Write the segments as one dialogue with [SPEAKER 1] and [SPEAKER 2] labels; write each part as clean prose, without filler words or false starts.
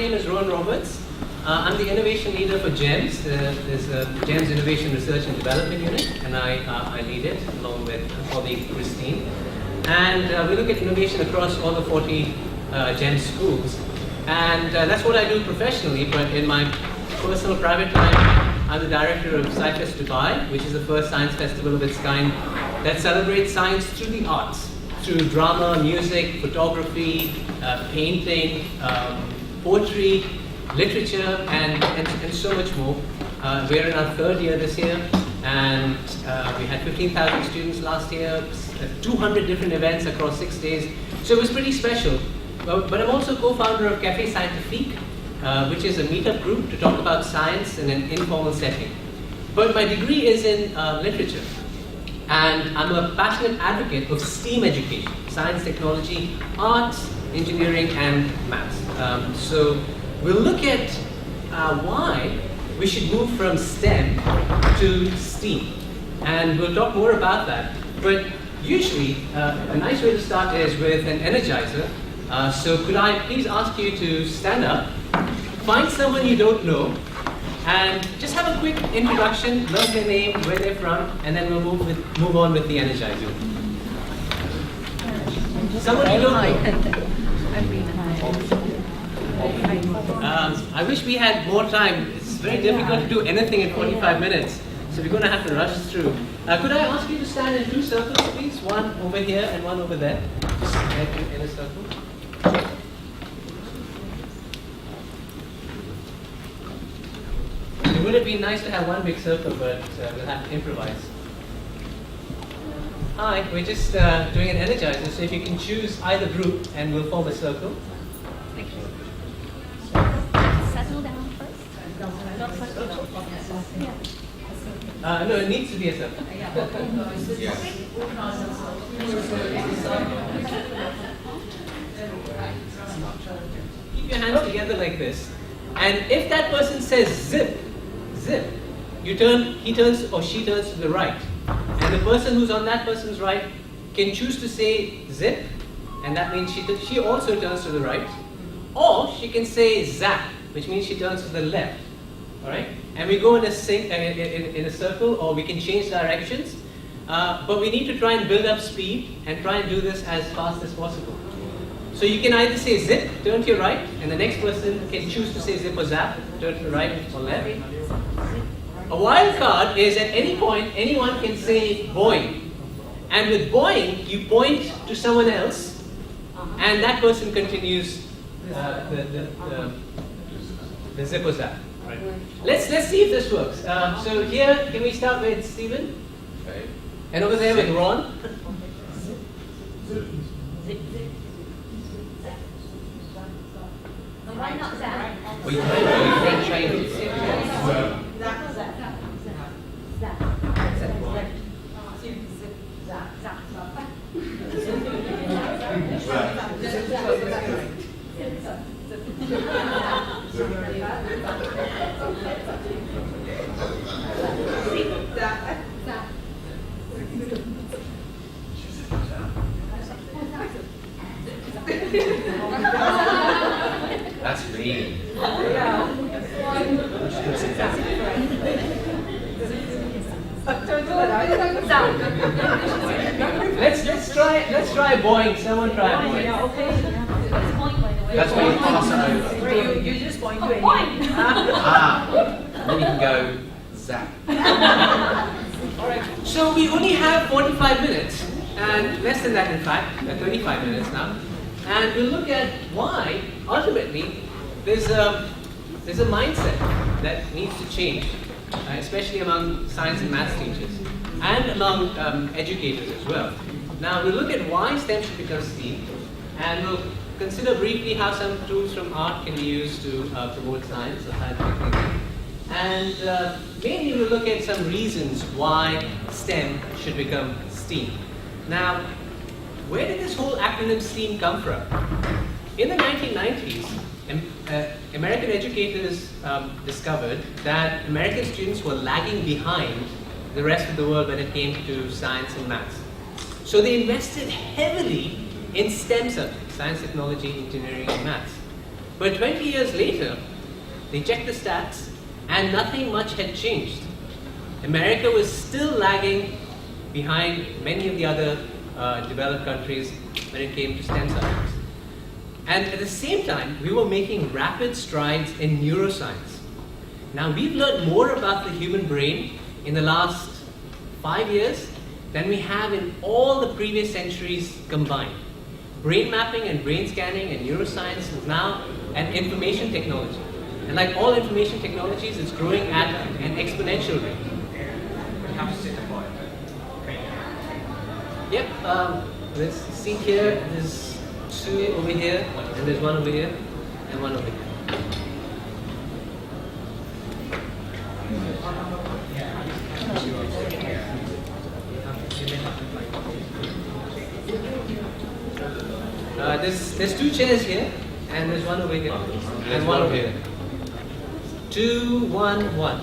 [SPEAKER 1] name is Rowan Roberts. I'm the innovation leader for GEMS. There's a GEMS Innovation Research and Development Unit, and I lead it along with colleague Christine. And we look at innovation across all the 40 GEMS schools. And that's what I do professionally, but in my personal private time, I'm the director of SciFest Dubai, which is the first science festival of its kind that celebrates science through the arts, through drama, music, photography, painting, poetry, literature, and so much more. We're in our third year this year, and we had 15,000 students last year, 200 different events across 6 days, so it was pretty special. But I'm also co-founder of Café Scientifique, which is a meetup group to talk about science in an informal setting. But my degree is in literature, and I'm a passionate advocate of STEAM education: science, technology, arts, engineering, and maths. So we'll look at why we should move from STEM to STEAM, and we'll talk more about that. But usually, a nice way to start is with an energizer. So could I please ask you to stand up, find someone you don't know, and just have a quick introduction, learn their name, where they're from, and then we'll move on with the energizer. Someone you don't know. I wish we had more time. It's very difficult to do anything in 45 minutes, so we're going to have to rush through. Could I ask you to stand in 2 circles, please? One over here and one over there. Just in a circle. It would have been nice to have one big circle, but we'll have to improvise. Hi, we're just doing an energizer, so if you can choose either group and we'll form a circle.
[SPEAKER 2] Thank you. Settle down first.
[SPEAKER 1] No, it needs to be a circle. Keep your hands together like this. And if that person says zip, zip, he turns or she turns to the right. And the person who's on that person's right can choose to say zip, and that means she also turns to the right. Or she can say zap, which means she turns to the left. All right? And we go in a circle, or we can change directions. But we need to try and build up speed and try and do this as fast as possible. So you can either say zip, turn to your right, and the next person can choose to say zip or zap, turn to the right or left. A wild card is at any point, anyone can say boing. And with boing, you point to someone else, and that person continues the zip or zap. Right. Let's see if this works. So here, can we start with Stephen? Okay. And over there with Ron?
[SPEAKER 2] Why not zap?
[SPEAKER 1] Well, you can change it. That's me. Let's try boing. Someone try boing.
[SPEAKER 2] Yeah, okay. That's point, by the way.
[SPEAKER 1] That's when you toss it over.
[SPEAKER 2] You just point to anything.
[SPEAKER 1] And then you can go zap. Alright, so we only have 45 minutes, and less than that in fact, 35 minutes now. And we'll look at why, ultimately, there's a mindset that needs to change, especially among science and maths teachers, and among educators as well. Now, we'll look at why STEM should become STEAM, and we'll consider briefly how some tools from art can be used to promote science or scientific thinking. And mainly we'll look at some reasons why STEM should become STEAM. Now, where did this whole acronym STEAM come from? In the 1990s, American educators discovered that American students were lagging behind the rest of the world when it came to science and maths. So they invested heavily in STEM subjects: science, technology, engineering, and maths. But 20 years later, they checked the stats and nothing much had changed. America was still lagging behind many of the other developed countries when it came to STEM subjects. And at the same time, we were making rapid strides in neuroscience. Now, we've learned more about the human brain in the last 5 years than we have in all the previous centuries combined. Brain mapping and brain scanning and neuroscience is now an information technology. And like all information technologies, it's growing at an exponential rate. Yep, let's see here, there's two over here, and there's one over here, and one over here. There's two chairs here, and there's one over here, and one over here. 2, 1, 1.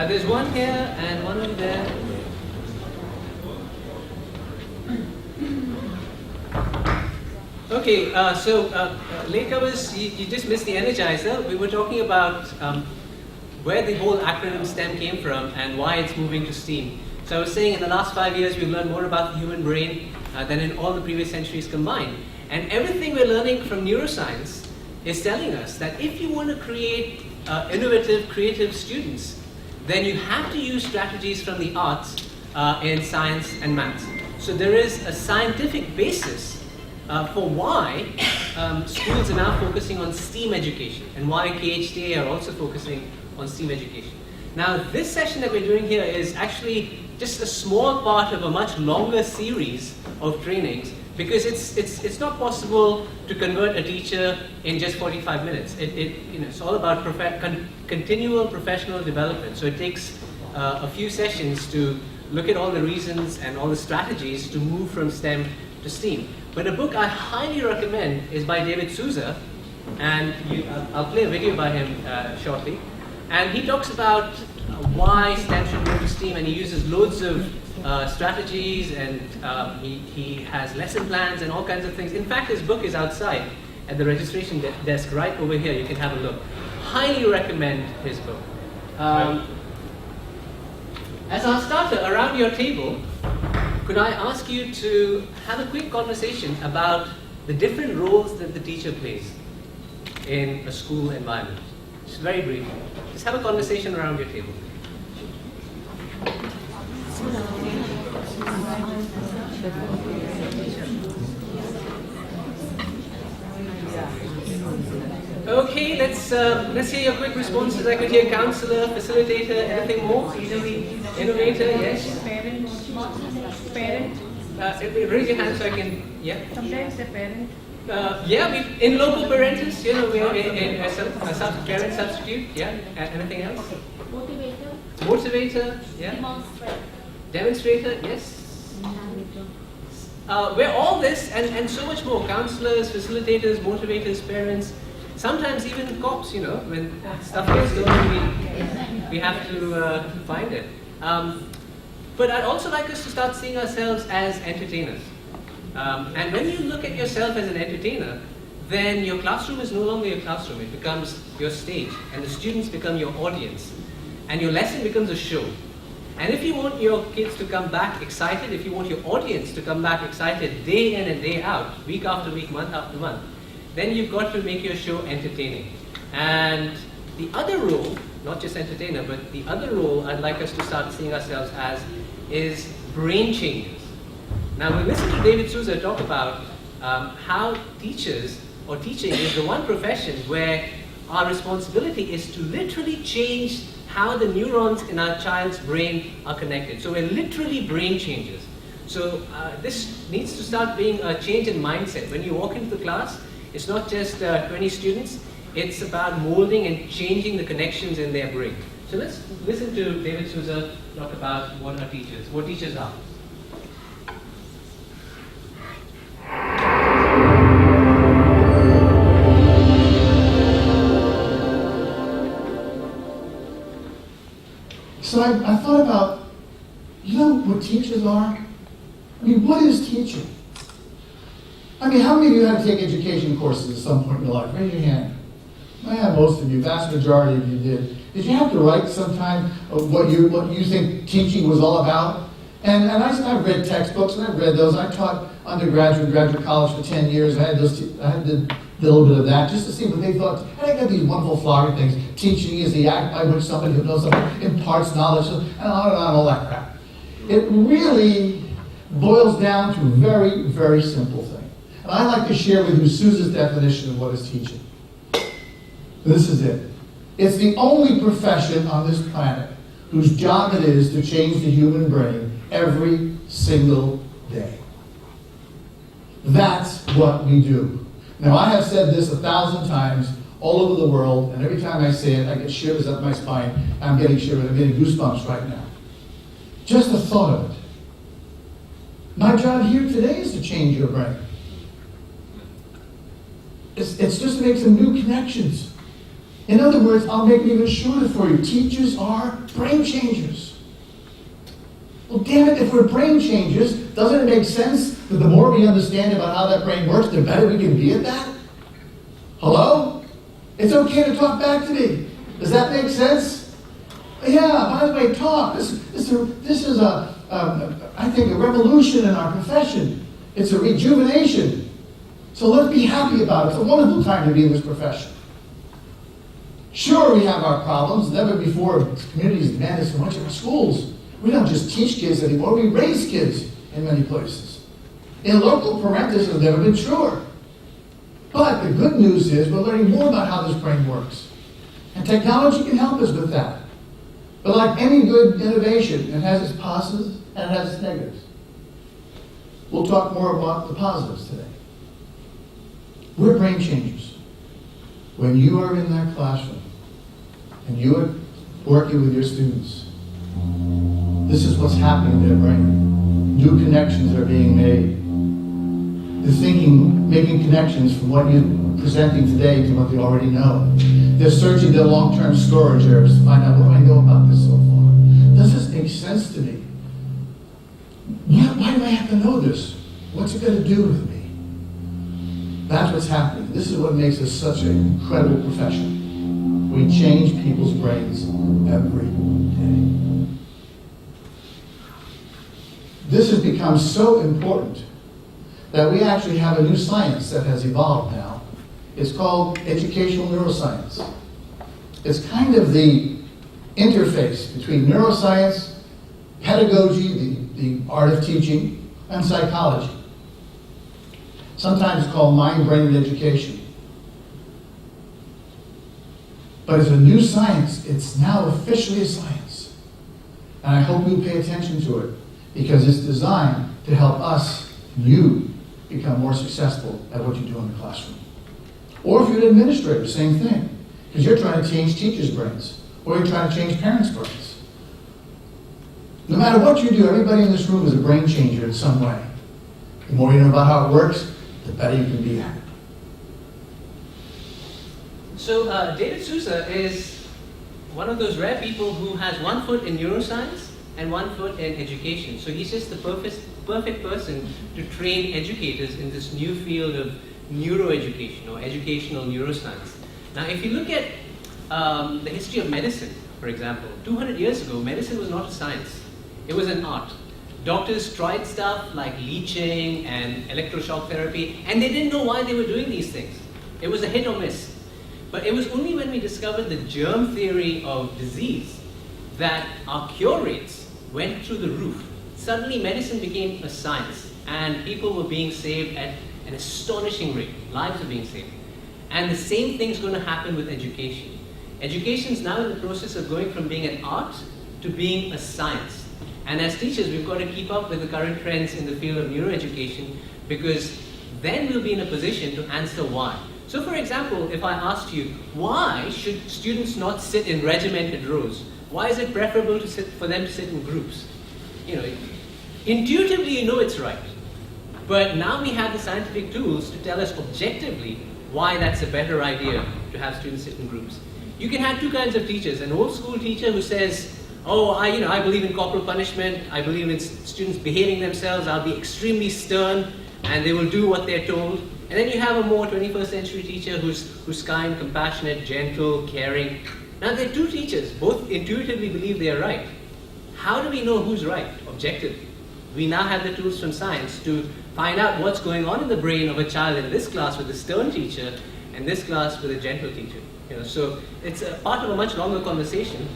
[SPEAKER 1] There's one here and one over there. Okay, so latecomers, you just missed the Energizer. We were talking about where the whole acronym STEM came from and why it's moving to STEAM. So I was saying in the last 5 years we've learned more about the human brain than in all the previous centuries combined. And everything we're learning from neuroscience is telling us that if you want to create innovative, creative students, then you have to use strategies from the arts in science and maths. So there is a scientific basis for why schools are now focusing on STEAM education and why KHTA are also focusing on STEAM education. Now, this session that we're doing here is actually just a small part of a much longer series of trainings because it's not possible to convert a teacher in just 45 minutes. It's all about continual professional development. So it takes a few sessions to look at all the reasons and all the strategies to move from STEM to STEAM. But a book I highly recommend is by David Souza, and I'll play a video by him shortly. And he talks about why STEM should move to STEAM, and he uses loads of strategies, and he has lesson plans and all kinds of things. In fact, his book is outside at the registration desk right over here. You can have a look. Highly recommend his book. As our starter, around your table, could I ask you to have a quick conversation about the different roles that the teacher plays in a school environment? Just very brief. Just have a conversation around your table. Okay, let's hear your quick responses. I could hear counselor, facilitator, anything more? Innovator, yes.
[SPEAKER 2] Parent.
[SPEAKER 1] Raise your hand so I can, yeah.
[SPEAKER 2] Sometimes the parent.
[SPEAKER 1] Yeah, in local parentis, we are in a parent substitute, yeah. Anything else? Motivator, yeah. Demonstrator, yes. We're all this and so much more. Counselors, facilitators, motivators, parents. Sometimes even cops, when stuff gets stolen, we have to find it. But I'd also like us to start seeing ourselves as entertainers. And when you look at yourself as an entertainer, then your classroom is no longer your classroom. It becomes your stage, and the students become your audience. And your lesson becomes a show. And if you want your kids to come back excited, if you want your audience to come back excited day in and day out, week after week, month after month, then you've got to make your show entertaining. And the other role, not just entertainer, but the other role I'd like us to start seeing ourselves as is brain changers. Now, we listened to David Souza talk about how teachers, or teaching is the one profession where our responsibility is to literally change how the neurons in our child's brain are connected. So we're literally brain changers. So this needs to start being a change in mindset. When you walk into the class, it's not just 20 students, it's about molding and changing the connections in their brain. So let's listen to David Souza talk about what teachers are.
[SPEAKER 3] teachers are? I mean, what is teaching? I mean, how many of you had to take education courses at some point in your life? Raise your hand. Yeah, most of you, vast majority of you did. Did you have to write sometime what you think teaching was all about? And I've read textbooks, and I've read those. I taught undergraduate and graduate college for 10 years. I had to do a little bit of that just to see what they thought. And I got these wonderful flowery things. Teaching is the act by which somebody who knows something imparts knowledge, and on and on, all that crap. It really boils down to a very, very simple thing. And I'd like to share with you Sousa's definition of what is teaching. This is it. It's the only profession on this planet whose job it is to change the human brain every single day. That's what we do. Now, I have said this 1,000 times all over the world, and every time I say it, I get shivers up my spine. I'm getting shivers. I'm getting goosebumps right now. Just the thought of it. My job here today is to change your brain. It's just to make some new connections. In other words, I'll make it even shorter for you. Teachers are brain changers. Well, damn it, if we're brain changers, doesn't it make sense that the more we understand about how that brain works, the better we can be at that? Hello? It's okay to talk back to me. Does that make sense? Yeah, by the way, talk. This is I think, a revolution in our profession. It's a rejuvenation. So let's be happy about it. It's a wonderful time to be in this profession. Sure, we have our problems. Never before have communities demanded so much of our schools. We don't just teach kids anymore, we raise kids in many places. In local parentis have never been truer. But the good news is we're learning more about how this brain works. And technology can help us with that. But like any good innovation, it has its positives and it has its negatives. We'll talk more about the positives today. We're brain changers. When you are in that classroom and you are working with your students, this is what's happening in their brain. New connections are being made. They're thinking, making connections from what you're presenting today to what they already know. They're searching their long-term storage areas to find out, what do I know about this so far? Does this make sense to me? Why do I have to know this? What's it going to do with me? That's what's happening. This is what makes us such an incredible profession. We change people's brains every day. This has become so important that we actually have a new science that has evolved now. It's called educational neuroscience. It's kind of the interface between neuroscience, pedagogy, the art of teaching, and psychology. Sometimes it's called mind-brain education. But it's a new science. It's now officially a science. And I hope you'll pay attention to it because it's designed to help us, you, become more successful at what you do in the classroom. Or if you're an administrator, same thing. Because you're trying to change teachers' brains. Or you're trying to change parents' brains. No matter what you do, everybody in this room is a brain changer in some way. The more you know about how it works, the better you can be at it.
[SPEAKER 1] So David Sousa is one of those rare people who has one foot in neuroscience and one foot in education. So he's just the perfect person to train educators in this new field of neuroeducation or educational neuroscience. Now, if you look at the history of medicine, for example, 200 years ago, medicine was not a science. It was an art. Doctors tried stuff like leeching and electroshock therapy, and they didn't know why they were doing these things. It was a hit or miss. But it was only when we discovered the germ theory of disease that our cure rates went through the roof. Suddenly, medicine became a science, and people were being saved at an astonishing rate. Lives are being saved. And the same thing's going to happen with education. Education is now in the process of going from being an art to being a science. And as teachers, we've got to keep up with the current trends in the field of neuroeducation, because then we'll be in a position to answer why. So for example, if I asked you, why should students not sit in regimented rows? Why is it preferable for them to sit in groups? Intuitively you know it's right. But now we have the scientific tools to tell us objectively why that's a better idea to have students sit in groups. You can have two kinds of teachers. An old school teacher who says, oh, I believe in corporal punishment, I believe in students behaving themselves, I'll be extremely stern, and they will do what they're told. And then you have a more 21st century teacher who's kind, compassionate, gentle, caring. Now they're two teachers, both intuitively believe they're right. How do we know who's right, objectively? We now have the tools from science to find out what's going on in the brain of a child in this class with a stern teacher and this class with a gentle teacher. So it's a part of a much longer conversation,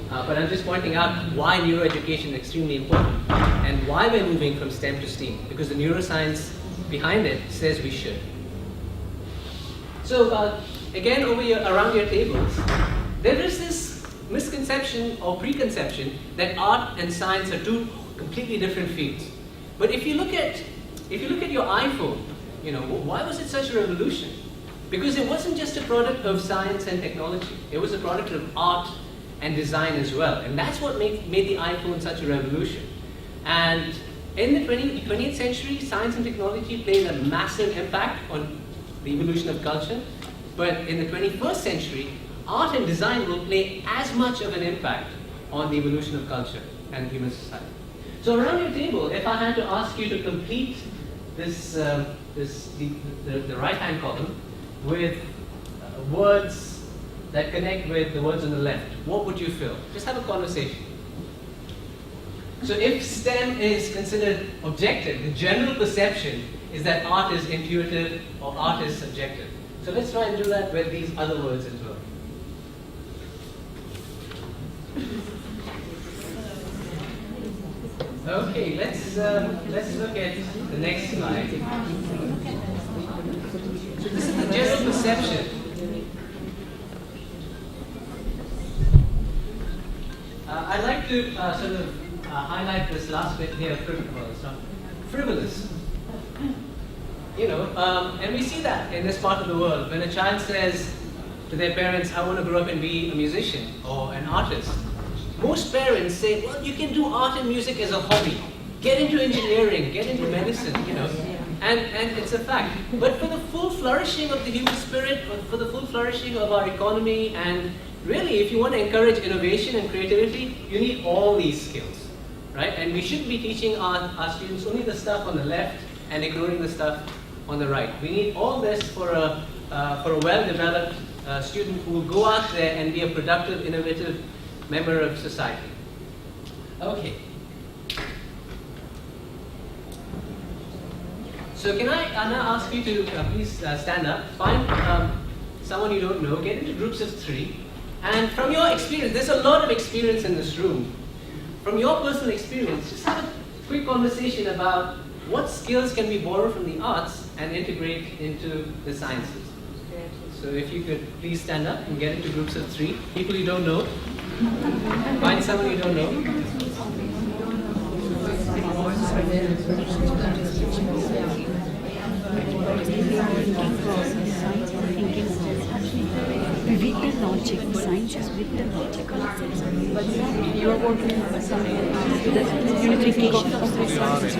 [SPEAKER 1] but I'm just pointing out why neuroeducation is extremely important and why we're moving from STEM to STEAM, because the neuroscience behind it says we should. So again, around your tables, there is this misconception or preconception that art and science are two completely different fields. But if you look at your iPhone, why was it such a revolution? Because it wasn't just a product of science and technology. It was a product of art and design as well. And that's what made the iPhone such a revolution. And in the 20th century, science and technology played a massive impact on the evolution of culture. But in the 21st century, art and design will play as much of an impact on the evolution of culture and human society. So around your table, if I had to ask you to complete the right-hand column with words that connect with the words on the left, what would you fill? Just have a conversation. So if STEM is considered objective, the general perception is that art is intuitive or art is subjective. So let's try and do that with these other words as well. Okay, let's look at the next slide. So this is the general perception. I'd like to sort of highlight this last bit here, frivolous. And we see that in this part of the world. When a child says to their parents, I want to grow up and be a musician or an artist, most parents say, well, you can do art and music as a hobby. Get into engineering, get into medicine, and it's a fact. But for the full flourishing of the human spirit, for the full flourishing of our economy, and really, if you want to encourage innovation and creativity, you need all these skills, right? And we shouldn't be teaching our students only the stuff on the left and ignoring the stuff on the right. We need all this for a well-developed student who will go out there and be a productive, innovative member of society. Okay. So can I now ask you to please stand up, find someone you don't know, get into groups of 3, and from your experience, there's a lot of experience in this room. From your personal experience, just have a quick conversation about what skills can we borrow from the arts and integrate into the sciences. So if you could please stand up and get into groups of 3, people you don't know. Find someone you don't know.
[SPEAKER 4] With the logic, science is with the logic.
[SPEAKER 2] You are working on some
[SPEAKER 4] unification of resources.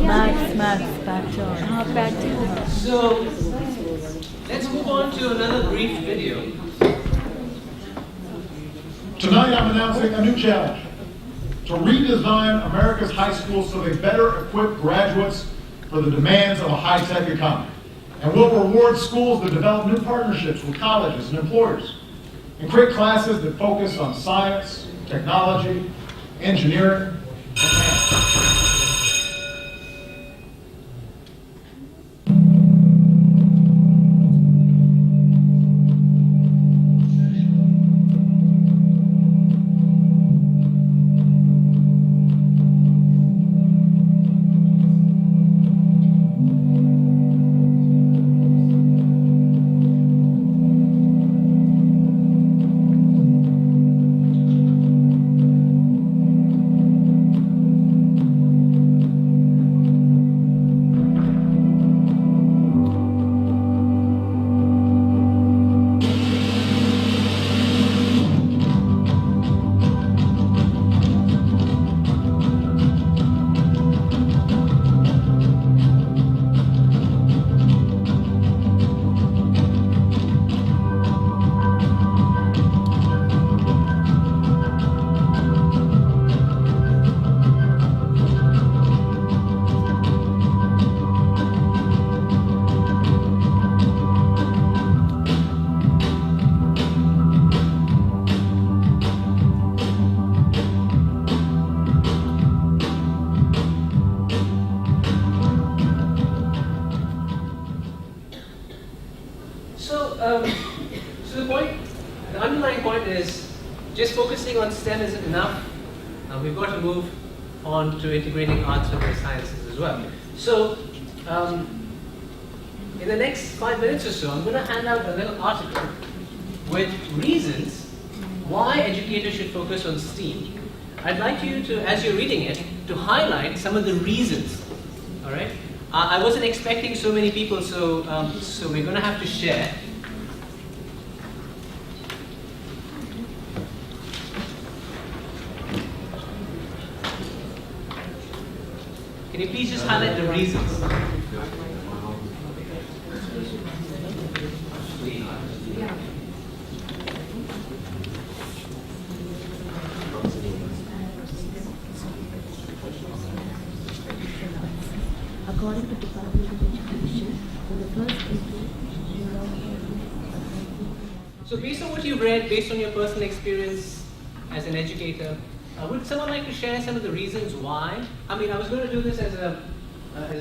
[SPEAKER 4] Math.
[SPEAKER 1] So let's move on to another brief video.
[SPEAKER 5] Tonight I'm announcing a new challenge: to redesign America's high schools so they better equip graduates for the demands of a high-tech economy. And we'll reward schools that develop new partnerships with colleges and employers, and create classes that focus on science, technology, engineering, and math.
[SPEAKER 1] out is just focusing on STEM isn't enough. We've got to move on to integrating arts and the sciences as well. So, in the next 5 minutes or so, I'm going to hand out a little article with reasons why educators should focus on STEAM. I'd like you to, as you're reading it, to highlight some of the reasons. All right? I wasn't expecting so many people, so we're going to have to share. Can you please just highlight the reasons?
[SPEAKER 6] According to Department of Education, for the first
[SPEAKER 1] So based on what you've read, based on your personal experience as an educator, would someone like to share some of the reasons why? I mean, I was going to do this as a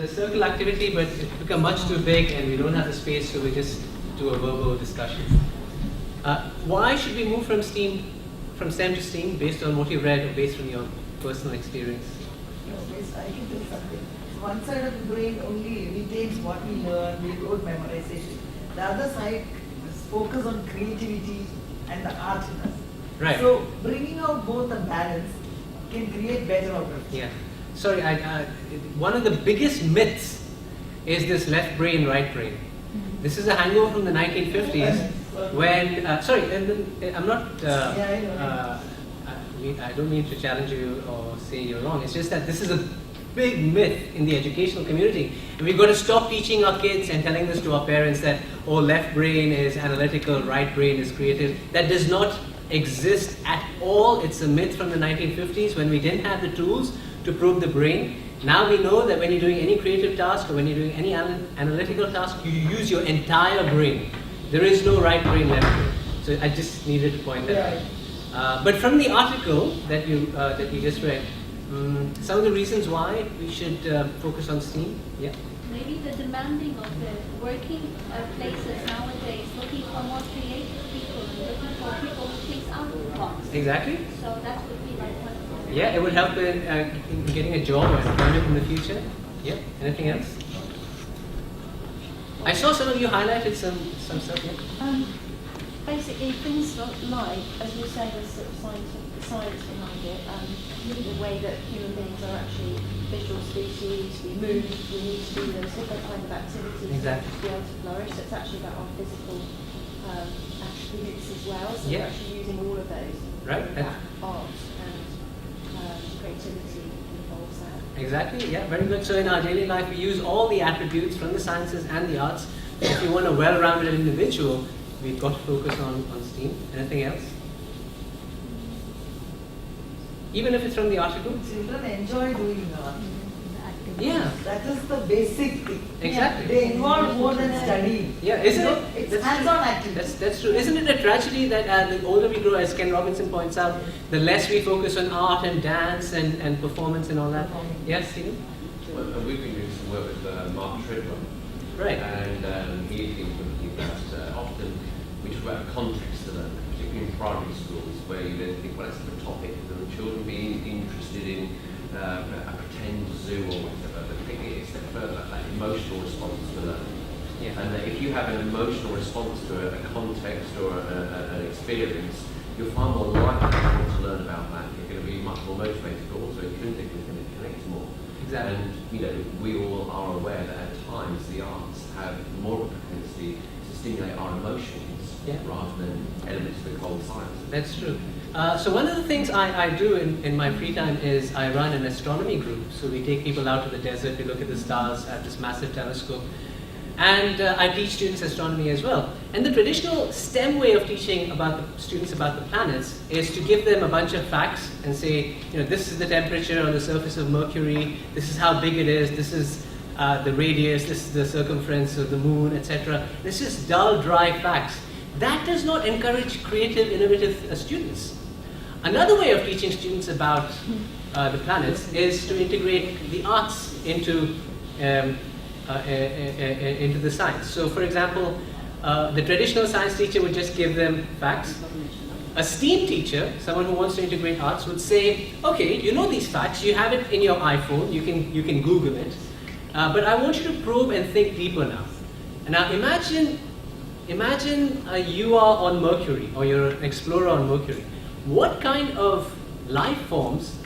[SPEAKER 1] circle activity, but it's become much too big and we don't have the space, so we just do a verbal discussion. Why should we move from STEM to STEAM based on what you've read or based on your personal experience?
[SPEAKER 7] I think there's something. One side of the brain only retains what we learn, we go to memorization. The other side is focus on creativity and the art in us.
[SPEAKER 1] Right.
[SPEAKER 7] So bringing out both the balance can create better outcomes.
[SPEAKER 1] Yeah. Sorry, one of the biggest myths is this left brain, right brain. This is a hangover from the 1950s when, I'm not, I don't mean to challenge you or say you're wrong. It's just that this is a big myth in the educational community. And we've got to stop teaching our kids and telling this to our parents that, oh, left brain is analytical, right brain is creative. That does not exist at all. It's a myth from the 1950s when we didn't have the tools to probe the brain. Now we know that when you're doing any creative task or when you're doing any analytical task, you use your entire brain. There is no right brain, left brain. So I just needed to point that out. But from the article that you just read, some of the reasons why we should focus on STEAM. Yeah.
[SPEAKER 8] Maybe the demanding of the working places nowadays, looking for more creative people and looking for people who think out of the box.
[SPEAKER 1] Exactly.
[SPEAKER 8] So that would be like one.
[SPEAKER 1] Yeah, it would help in getting a job or employment in the future. Yeah. Anything else? I saw some of you highlighted some stuff. Yeah.
[SPEAKER 9] Basically, things like, as you said, there's sort of science behind it, the way that human beings are actually visual species, we move, we need to do those different kind of activities to be able to flourish. So it's actually about our physical attributes as well. So we're actually using all of those.
[SPEAKER 1] Right.
[SPEAKER 9] Art and creativity involves that.
[SPEAKER 1] Exactly. Yeah. Very good. So in our daily life, we use all the attributes from the sciences and the arts. If you want a well-rounded individual, we've got to focus on STEAM. Anything else? Even if it's from the article?
[SPEAKER 7] Children enjoy doing art.
[SPEAKER 1] Yeah.
[SPEAKER 7] That is the basic thing.
[SPEAKER 1] Exactly.
[SPEAKER 7] They involve more than studying.
[SPEAKER 1] Yeah, isn't it?
[SPEAKER 7] It's hands-on activity.
[SPEAKER 1] That's true. Isn't it a tragedy that the older we grow, as Ken Robinson points out, the less we focus on art and dance and performance and all that? Yes, Stephen?
[SPEAKER 10] Well, we've been doing some work with Mark Tridwell.
[SPEAKER 1] Right.
[SPEAKER 10] And he's been looking at often we talk about context to learn, particularly in primary schools, where you then think, well, that's the topic, and the children being interested in a pretend zoo or whatever, but taking it a step further, that emotional response to learning.
[SPEAKER 1] Yeah.
[SPEAKER 10] And that if you have an emotional response to a context or an experience, you'll find more likely to learn about that. You're going to be much more motivated, but also intrinsically going to connect more.
[SPEAKER 1] Exactly.
[SPEAKER 10] And we all are aware that at times the arts have more of a propensity to stimulate our emotions rather than elements of the cold science.
[SPEAKER 1] That's true. So one of the things I do in my free time is I run an astronomy group. So we take people out to the desert, we look at the stars at this massive telescope. And I teach students astronomy as well. And the traditional STEM way of teaching students about the planets is to give them a bunch of facts and say, this is the temperature on the surface of Mercury, this is how big it is, this is the radius, this is the circumference of the moon, etc. This is dull, dry facts. That does not encourage creative, innovative students. Another way of teaching students about the planets is to integrate the arts into the science. So for example, the traditional science teacher would just give them facts, a STEAM teacher, someone who wants to integrate arts, would say, okay, you know these facts, you have it in your iPhone, you can Google it, but I want you to probe and think deeper now. And now imagine you are on Mercury, or you're an explorer on Mercury. What kind of life forms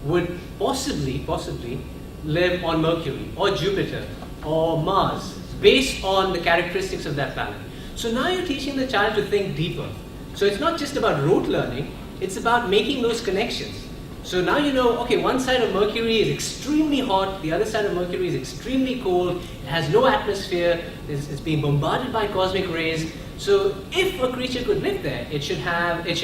[SPEAKER 1] would possibly live on Mercury, or Jupiter, or Mars, based on the characteristics of that planet? So now you're teaching the child to think deeper. So it's not just about rote learning, it's about making those connections. So now you know, okay, one side of Mercury is extremely hot, the other side of Mercury is extremely cold, it has no atmosphere, it's being bombarded by cosmic rays. So if a creature could live there, it should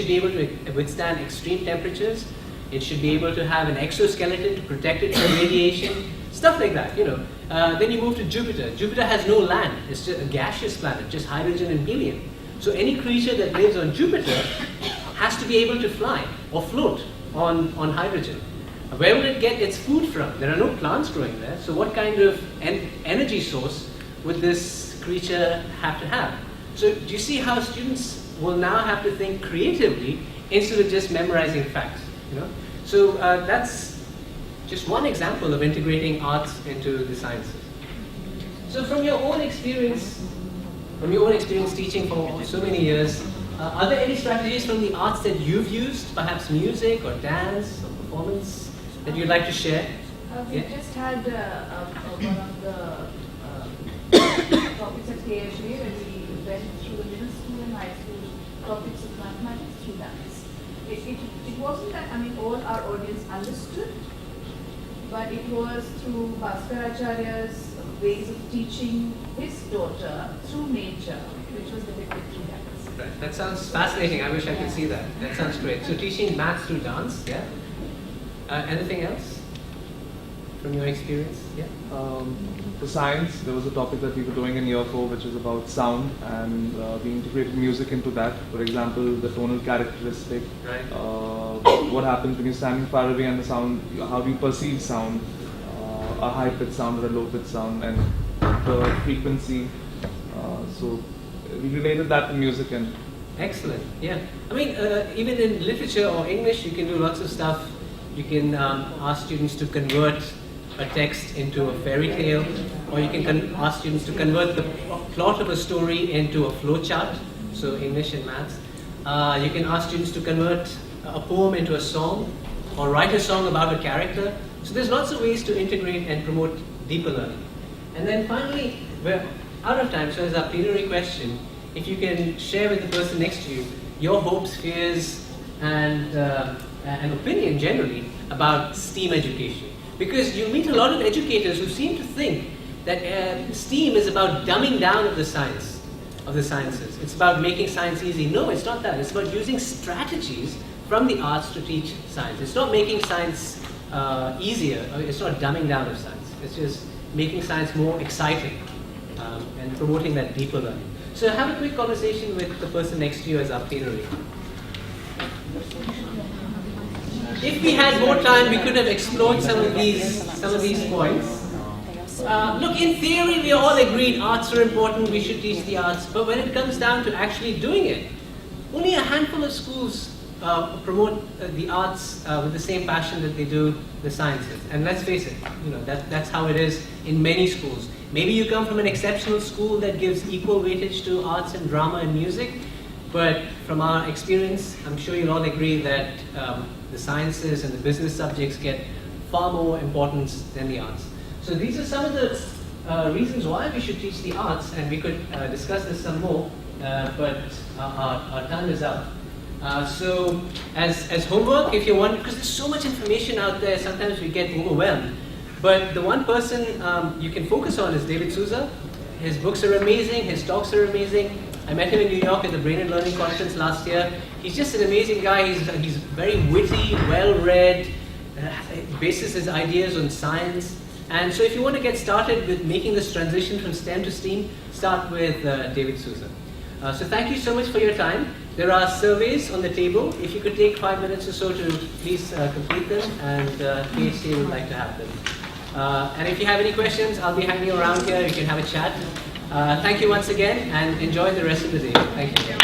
[SPEAKER 1] be able to withstand extreme temperatures, it should be able to have an exoskeleton to protect it from radiation, stuff like that, you know. Then you move to Jupiter. Jupiter has no land, it's just a gaseous planet, just hydrogen and helium. So any creature that lives on Jupiter has to be able to fly or float on hydrogen. Where would it get its food from? There are no plants growing there, so what kind of energy source would this creature have to have? So do you see how students will now have to think creatively instead of just memorizing facts? You know? So that's just one example of integrating arts into the sciences. So from your own experience teaching for so many years, are there any strategies from the arts that you've used, perhaps music or dance or performance, that you'd like to share?
[SPEAKER 2] We just had one of the topics at KHA when we went through the middle school and high school topics of mathematics through dance. It wasn't that, all our audience understood, but it was through Bhaskaracharya's ways of teaching his daughter through nature, which was depicted through dance.
[SPEAKER 1] Right. That sounds fascinating. I wish I could see that. That sounds great. So teaching math through dance, yeah? Anything else from your experience? Yeah?
[SPEAKER 11] For science, there was a topic that we were doing in year 4, which is about sound, and we integrated music into that. For example, the tonal characteristic,
[SPEAKER 1] right.
[SPEAKER 11] What happens when you're standing far away and the sound, how do you perceive sound, a high-pitched sound or a low-pitched sound, and the frequency. So we related that to music. And
[SPEAKER 1] excellent, yeah. Even in literature or English, you can do lots of stuff. You can ask students to convert a text into a fairy tale, or you can ask students to convert the plot of a story into a flow chart, so English and maths. You can ask students to convert a poem into a song, or write a song about a character. So there's lots of ways to integrate and promote deeper learning. And then finally, we're out of time, so as our plenary question, if you can share with the person next to you your hopes, fears, and an opinion generally about STEAM education. Because you meet a lot of educators who seem to think that STEAM is about dumbing down of the sciences. It's about making science easy. No, it's not that. It's about using strategies from the arts to teach science. It's not making science easier. It's not dumbing down of science. It's just making science more exciting and promoting that deeper learning. So have a quick conversation with the person next to you as our plenary. If we had more time, we could have explored some of these points. Look, in theory, we all agreed arts are important, we should teach the arts, but when it comes down to actually doing it, only a handful of schools promote the arts with the same passion that they do the sciences. And let's face it, that's how it is in many schools. Maybe you come from an exceptional school that gives equal weightage to arts and drama and music, but from our experience, I'm sure you'll all agree that the sciences and the business subjects get far more importance than the arts. So these are some of the reasons why we should teach the arts, and we could discuss this some more, but our time is up. So as homework, if you want, because there's so much information out there, sometimes we get overwhelmed. But the one person you can focus on is David Souza. His books are amazing, his talks are amazing. I met him in New York at the Brain and Learning Conference last year. He's just an amazing guy. He's very witty, well-read, bases his ideas on science. And so if you want to get started with making this transition from STEM to STEAM, start with David Souza. So thank you so much for your time. There are surveys on the table. If you could take 5 minutes or so to please complete them, and PhD would like to have them. And if you have any questions, I'll be hanging around here. You can have a chat. Thank you once again, and enjoy the rest of the day. Thank you.